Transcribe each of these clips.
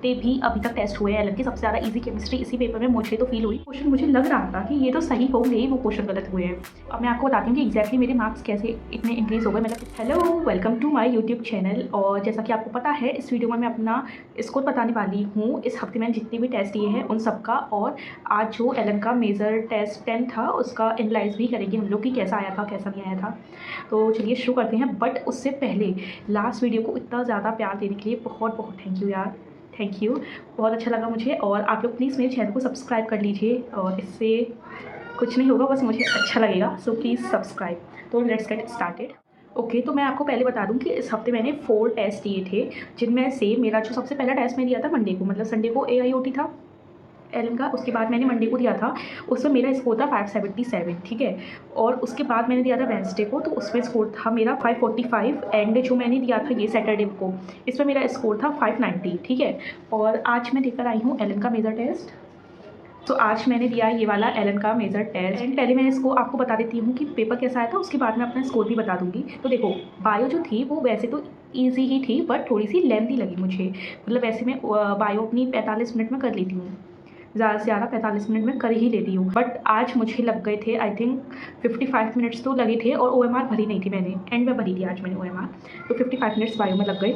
भी अभी तक टेस्ट हुए हैं एलन के सबसे ज़्यादा इजी केमिस्ट्री इसी पेपर में मुझे तो फील हुई। क्वेश्चन मुझे लग रहा था कि ये तो सही होंगे ही, वो क्वेश्चन गलत हुए हैं। अब मैं आपको बताती हूँ कि एग्जैक्टली मेरे मार्क्स कैसे इतने इंक्रीज़ हो गए। मतलब hello, welcome to my YouTube channel. और जैसा कि आपको पता है, इस वीडियो में मैं अपना स्कोर बताने वाली हूँ इस हफ्ते मैंने जितने भी टेस्ट दिए हैं उन सब का। और आज जो एलन का मेजर टेस्ट 10 था उसका एनालाइज भी करेंगे हम लोग कि कैसा आया था कैसा नहीं आया था। तो चलिए शुरू करते हैं। बट उससे पहले लास्ट वीडियो को इतना ज़्यादा प्यार देने के लिए बहुत बहुत थैंक यू यार, थैंक यू, बहुत अच्छा लगा मुझे। और आप लोग प्लीज़ मेरे चैनल को सब्सक्राइब कर लीजिए, और इससे कुछ नहीं होगा, बस मुझे अच्छा लगेगा। So please subscribe. तो लेट्स गेट स्टार्टेड। ओके, तो मैं आपको पहले बता दूं कि इस हफ्ते मैंने 4 टेस्ट दिए थे, जिनमें से मेरा जो सबसे पहला टेस्ट मैं दिया था मंडे को, मतलब संडे को AIOT था एलन का। उसके बाद मैंने मंडे को दिया था, उसमें मेरा स्कोर था 577, ठीक है। और उसके बाद मैंने दिया था वेंसडे को, तो उसमें स्कोर था मेरा 545। एंड जो मैंने दिया था ये सैटरडे को, इसमें मेरा स्कोर था 590, ठीक है। और आज मैं लेकर आई हूँ एलन का मेजर टेस्ट। तो आज मैंने दिया ये वाला एलन का मेजर टेस्ट। एंड पहले मैं इसको आपको बता देती हूँ कि पेपर कैसा आया था, उसके बाद मैं अपना स्कोर भी बता दूँगी। तो देखो, बायो जो थी वो वैसे तो ईजी ही थी, बट थोड़ी सी लेंथी लगी मुझे। मतलब वैसे मैं बायो अपनी 45 मिनट में कर लेती हूँ, ज़्यादा से ज़्यादा 45 मिनट में कर ही लेती हूँ। बट आज मुझे लग गए थे आई थिंक 55 मिनट्स तो लगे थे, और OMR भरी नहीं थी मैंने, एंड में भरी थी आज मैंने OMR। तो 55 मिनट्स बायो में लग गए।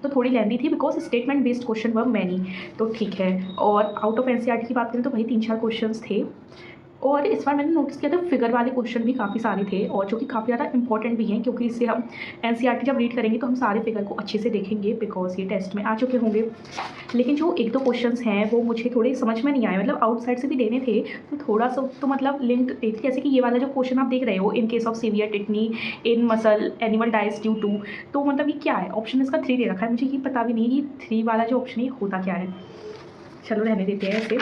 तो थोड़ी लेंदी थी because statement based question were many, तो ठीक है। और आउट ऑफ NCERT की बात करें तो वही 3-4 क्वेश्चन थे। और इस बार मैंने नोटिस किया था फिगर वाले क्वेश्चन भी काफ़ी सारे थे, और जो कि काफ़ी ज़्यादा इंपॉर्टेंट भी हैं, क्योंकि इससे हम NCERT जब रीड करेंगे तो हम सारे फिगर को अच्छे से देखेंगे, बिकॉज ये टेस्ट में आ चुके होंगे। लेकिन जो 1-2 क्वेश्चंस हैं वो मुझे थोड़े समझ में नहीं आए, मतलब आउटसाइड से भी देने थे तो थोड़ा सा तो मतलब लिंक थी। जैसे कि ये वाला जो क्वेश्चन आप देख रहे हो, in case of severe tetany in muscle animal dies due to, तो मतलब ये क्या है? ऑप्शन इसका 3 दे रखा है, मुझे ये पता भी नहीं कि 3 वाला जो ऑप्शन है होता क्या है। चलो रहने देते हैं ऐसे।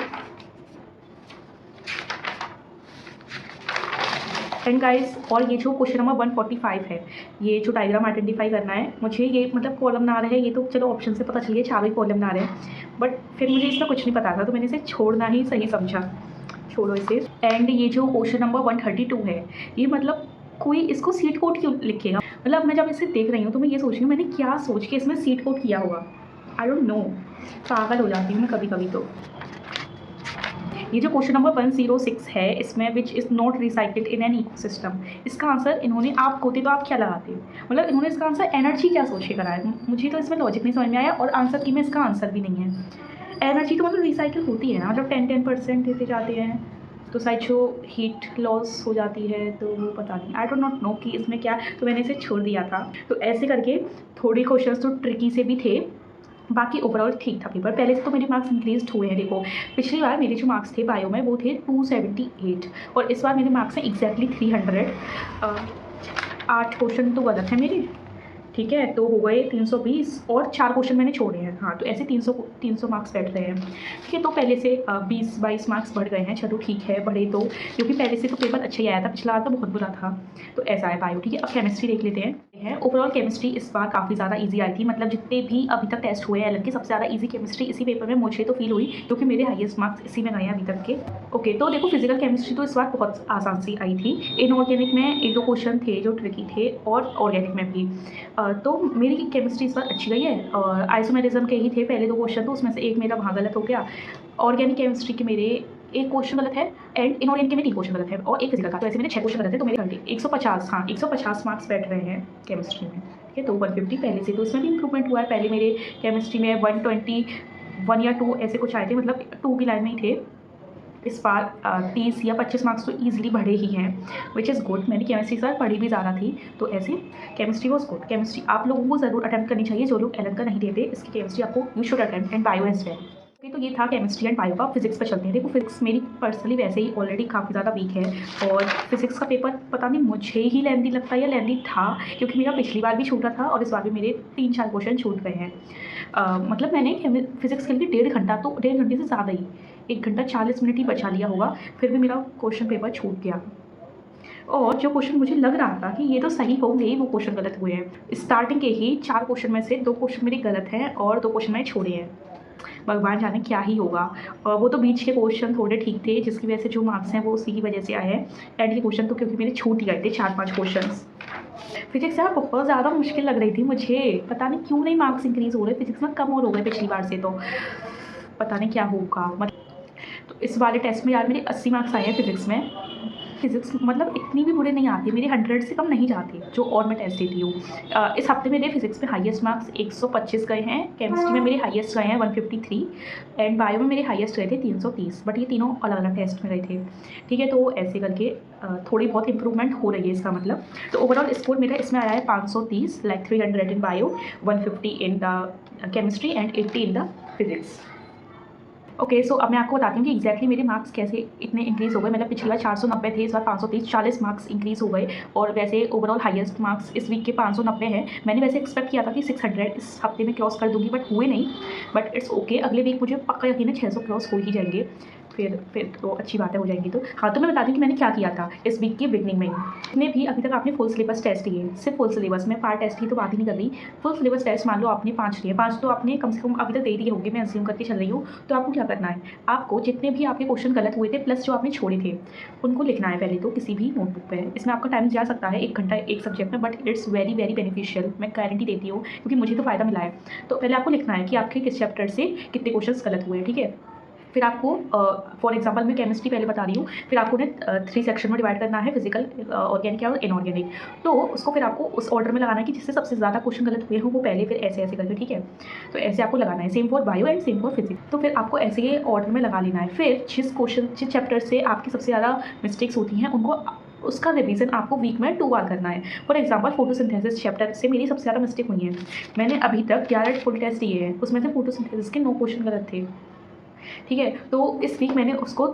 एंड गाइस, और ये जो क्वेश्चन नंबर 145 है, ये जो डायग्राम आइडेंटिफाई करना है मुझे, ये मतलब कॉलम ना रहे, ये तो चलो ऑप्शन से पता चल गया, चारों ही कॉलम ना रहे। बट फिर मुझे इसका कुछ नहीं पता था, तो मैंने इसे छोड़ना ही सही समझा। छोड़ो इसे। एंड ये जो क्वेश्चन नंबर 132 है, ये मतलब कोई इसको सीट कोड क्यों लिखेगा? मतलब मैं जब इसे देख रही हूँ तो मैं ये सोच रही हूँ मैंने क्या सोच के इसमें सीट कोड किया होगा। आई डोंट नो, पागल हो जाती हूँ मैं कभी कभी। तो ये जो क्वेश्चन नंबर 106 है, इसमें which is not recycled in an ecosystem, इसका आंसर इन्होंने, आप होते तो आप क्या लगाते? मतलब इन्होंने इसका आंसर एनर्जी क्या सोच के कराया? मुझे तो इसमें लॉजिक नहीं समझ में आया, और आंसर की में इसका आंसर भी नहीं है। एनर्जी तो मतलब रिसाइकिल होती है ना, मतलब 10% देते जाते हैं, तो शायद जो हीट लॉस हो जाती है, तो वो पता नहीं, आई डोंट नॉट नो कि इसमें क्या। तो मैंने इसे छोड़ दिया था। तो ऐसे करके थोड़े क्वेश्चन तो ट्रिकी से भी थे, बाकी ओवरऑल ठीक था पेपर। पहले से तो मेरे मार्क्स इंक्रीज हुए हैं। देखो, पिछली बार मेरे जो मार्क्स थे बायो में वो थे 278, और इस बार मेरे मार्क्स हैं एग्जैक्टली 300। 8 क्वेश्चन तो गलत है मेरे, ठीक है, तो हो गए 320, और 4 क्वेश्चन मैंने छोड़े हैं। हाँ, तो ऐसे 300 मार्क्स बैठ रहे हैं, ठीक है। तो पहले से 20-22 मार्क्स बढ़ गए हैं, चलो ठीक है, बढ़े तो, क्योंकि पहले से तो पेपर अच्छा ही आया था, पिछला बार तो बहुत बुरा था। तो ऐसा है बायो, ठीक है। अब केमिस्ट्री देख लेते हैं। ओवरऑल केमिस्ट्री इस बार काफ़ी ज़्यादा ईजी आई थी, मतलब जितने भी अभी तक टेस्ट हुए हैं एलन के सबसे ज़्यादा ईजी केमिस्ट्री इसी पेपर में मुझे तो फील हुई, क्योंकि मेरे हाईएस्ट मार्क्स इसी में गए हैं अभी तक के। ओके, तो देखो फिजिकल केमिस्ट्री तो इस बार बहुत आसान सी आई थी। इनऑर्गेनिक में 1-2 क्वेश्चन थे जो ट्रिकी थे, और ऑर्गेनिक में भी। तो मेरी केमिस्ट्री इस बार अच्छी गई है। और आइसोमेरिज्म के ही थे पहले 2 क्वेश्चन, तो उसमें से एक मेरा वहाँ गलत हो गया। ऑर्गेनिक केमिस्ट्री के मेरे 1 क्वेश्चन गलत है, एंड इनऑर्गेनिक के में 3 क्वेश्चन गलत है, और 1 फिजिकल का। तो ऐसे मेरे 6 क्वेश्चन गलत है, तो मेरे 150, हाँ 150 मार्क्स बैठ रहे हैं केमिस्ट्री में, ठीक है। तो 150 पहले से, तो इसमें भी इंप्रूवमेंट हुआ है। पहले मेरे केमिस्ट्री में 121 या 2 ऐसे कुछ आए थे, मतलब 2 की लाइन में ही थे। इस बार 30 या 25 मार्क्स तो ईजिली बढ़े ही हैं, विच इज़ गुड। मैंने केमिस्ट्री सर पढ़ी भी ज़्यादा थी, तो ऐसे केमिस्ट्री वॉज गुड। केमिस्ट्री आप लोगों को ज़रूर अटैम्प्ट करनी चाहिए, जो लोग एलन का नहीं देते, इसकी केमिस्ट्री आपको you should attempt, and bio as well. तो ये था केमिस्ट्री एंड बायो का। फिजिक्स पर चलते हैं। देखो, फिजिक्स मेरी पर्सनली वैसे ही ऑलरेडी काफ़ी ज़्यादा वीक है, और फिजिक्स का पेपर पता नहीं मुझे ही लेंदी लगता है या लेंदी था, क्योंकि मेरा पिछली बार भी छूटा था, और इस बार भी मेरे 3-4 क्वेश्चन छूट गए हैं। मतलब मैंने फिजिक्स के लिए 1.5 घंटा, तो 1.5 घंटे से ज़्यादा ही, 1 घंटा 40 मिनट ही बचा लिया होगा, फिर भी मेरा क्वेश्चन पेपर छूट गया। और जो क्वेश्चन मुझे लग रहा था कि ये तो सही होंगे ही, वो क्वेश्चन गलत हुए हैं। स्टार्टिंग के ही 4 क्वेश्चन में से 2 क्वेश्चन मेरे गलत हैं, और 2 क्वेश्चन मैंने छोड़े हैं। भगवान जाने क्या ही होगा। वो तो बीच के क्वेश्चन थोड़े ठीक थे, जिसकी वजह से जो मार्क्स हैं वो उसी की वजह से आए हैं। एंड के क्वेश्चन तो क्योंकि मेरे छूट ही गए थे 4-5 क्वेश्चंस। फिजिक्स यार बहुत ज़्यादा मुश्किल लग रही थी मुझे, पता नहीं क्यों नहीं मार्क्स इंक्रीज़ हो रहे, फिजिक्स में कम और हो गए पिछली बार से, तो पता नहीं क्या होगा। तो इस वाले टेस्ट में यार मेरे 80 मार्क्स आए हैं फिजिक्स में। फिजिक्स मतलब इतनी भी बुरे नहीं आती, मेरे 100 से कम नहीं जाते जो और मैं टेस्ट देती हूँ। इस हफ्ते मेरे फिजिक्स में हाईएस्ट मार्क्स 125 गए हैं, केमिस्ट्री में मेरे हाईएस्ट गए हैं 153 एंड बायो में मेरे हाईएस्ट गए थे 330, बट ये तीनों अलग अलग टेस्ट में गए थे। ठीक है, तो ऐसे करके थोड़ी बहुत इंप्रूवमेंट हो रही है इसका मतलब। तो ओवरऑल स्कोर मेरा इसमें आया है 530, like 300 in bio, 150 in the chemistry and 80 in the physics. Okay, so अब मैं आपको बताती हूँ कि एग्जैक्टली मेरे मार्क्स कैसे इतने इंक्रीज़ हो गए। मतलब पिछली बार 490 थे, इस बार 530, 40 मार्क्स इंक्रीज़ हो गए। और वैसे ओवरऑल हाईएस्ट मार्क्स इस वीक के 590 हैं। मैंने वैसे एक्सपेक्ट किया था कि 600 इस हफ्ते में क्रॉस कर दूँगी, बट हुए नहीं। बट इट्स ओके, अगले वीक मुझे पक्का यकीन है 600 क्रॉस हो ही जाएंगे। फिर तो अच्छी बातें हो जाएंगी। तो हाँ, तो मैं बताती हूँ कि मैंने क्या किया था इस वीक की बिगनिंग में। जितने भी अभी तक आपने फुल सिलेबस टेस्ट दिए, सिर्फ फुल सिलेबस में, पार्ट टेस्ट की तो बात ही नहीं कर रही, फुल सिलेबस टेस्ट मान लो आपने 5 लिए, 5 तो आपने कम से कम अभी तक दे दिए होंगे, मैं अज्यूम करके चल रही हूँ। तो आपको क्या करना है, आपको जितने भी आपके क्वेश्चन गलत हुए थे प्लस जो आपने छोड़े थे उनको लिखना है पहले तो किसी भी नोटबुक पे। इसमें आपका टाइम जा सकता है 1 घंटा एक सब्जेक्ट में, but it's very very beneficial, मैं गारंटी देती हूँ, क्योंकि मुझे तो फ़ायदा मिला है। तो पहले आपको लिखना है कि आपके किस चैप्टर से कितने क्वेश्चन गलत हुए हैं। ठीक है, फिर आपको फॉर एग्जांपल मैं केमिस्ट्री पहले बता रही हूँ, फिर आपको उन्हें 3 सेक्शन में डिवाइड करना है, फिजिकल, ऑर्गेनिक और इनऑर्गेनिक। तो उसको फिर आपको उस ऑर्डर में लगाना है कि जिससे सबसे ज़्यादा क्वेश्चन गलत हुए हों वो पहले, फिर ऐसे ऐसे करके। ठीक है, तो ऐसे आपको लगाना है, same for bio and same for physics. तो फिर आपको ऐसे ये ऑर्डर में लगा लेना है। फिर जिस चैप्टर से आपकी सबसे ज़्यादा मिस्टेक्स होती हैं उनको, उसका रिवीजन आपको वीक में 2 बार करना है। फॉर एग्जांपल फोटोसिंथेसिस चैप्टर से मेरी सबसे ज़्यादा मिस्टेक हुई है। मैंने अभी तक 11 फुल टेस्ट दिए हैं, उसमें से फोटोसिंथेसिस के 9 क्वेश्चन गलत थे। ठीक है, तो इस वीक मैंने उसको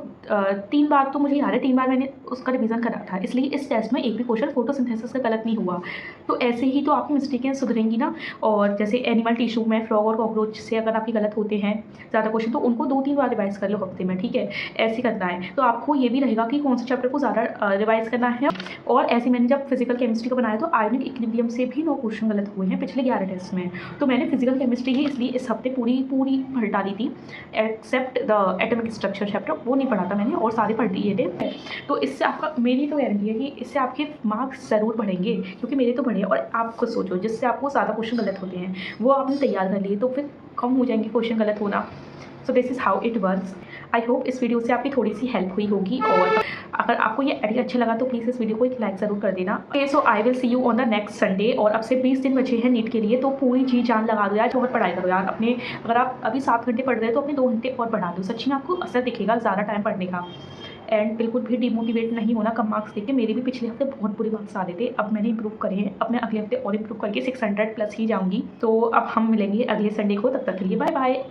3 बार, तो मुझे याद है 3 बार मैंने उसका रिवीजन करा था, इसलिए इस टेस्ट में एक भी क्वेश्चन फोटोसिंथेसिस का गलत नहीं हुआ। तो ऐसे ही तो आपकी मिस्टेकें सुधरेंगी ना। और जैसे एनिमल टिश्यू में फ्रॉग और कॉकरोच से अगर आपके गलत होते हैं ज़्यादा क्वेश्चन, तो उनको 2-3 बार रिवाइज कर लो हफ्ते में। ठीक है, ऐसे करना है। तो आपको ये भी रहेगा कि कौन से चैप्टर को ज़्यादा रिवाइज करना है। और ऐसे मैंने जब फिजिकल केमिस्ट्री का बनाया तो आयोनिक इक्विलिब्रियम से भी 9 क्वेश्चन गलत हुए हैं पिछले 11 टेस्ट में। तो मैंने फिजिकल केमिस्ट्री ही इसलिए इस हफ्ते पूरी पढ़ डाली थी, except the atomic structure chapter, वो नहीं पढ़ा था मैंने, और सारे पढ़ लिए थे। तो इससे आपका, मेरी तो गारंटी है कि इससे आपके मार्क्स ज़रूर बढ़ेंगे, क्योंकि मेरे तो बढ़े। और आप खुद सोचो, जिससे आपको ज़्यादा क्वेश्चन गलत होते हैं वो आपने तैयार कर लिए, तो फिर कम हो जाएंगे क्वेश्चन गलत होना। So this is how it works. I hope इस वीडियो से आपकी थोड़ी सी हेल्प हुई होगी, और अगर आपको ये आइडिया अच्छा लगा तो प्लीज़ इस वीडियो को एक लाइक ज़रूर कर देना। Okay, so I will see you on the next Sunday. और अब से 20 दिन बचे हैं नीट के लिए, तो पूरी जी जान लगा दो यार, बहुत पढ़ाई करो यार अपने। अगर आप अभी 7 घंटे पढ़ रहे हो तो अपने 2 घंटे और बढ़ा दो, सच्ची में आपको असर दिखेगा ज़्यादा टाइम पढ़ने का। एंड बिल्कुल भी डिमोटिवेट नहीं होना कम मार्क्स देख के। मेरे भी पिछले हफ्ते बहुत बुरे मार्क्स आ रहे थे, अब मैंने इंप्रूव करे हैं, अब मैं अगले हफ्ते और इंप्रूव करके 600 प्लस ही जाऊँगी। तो अब हम मिलेंगे अगले संडे को, तब तक के लिए बाय बाय।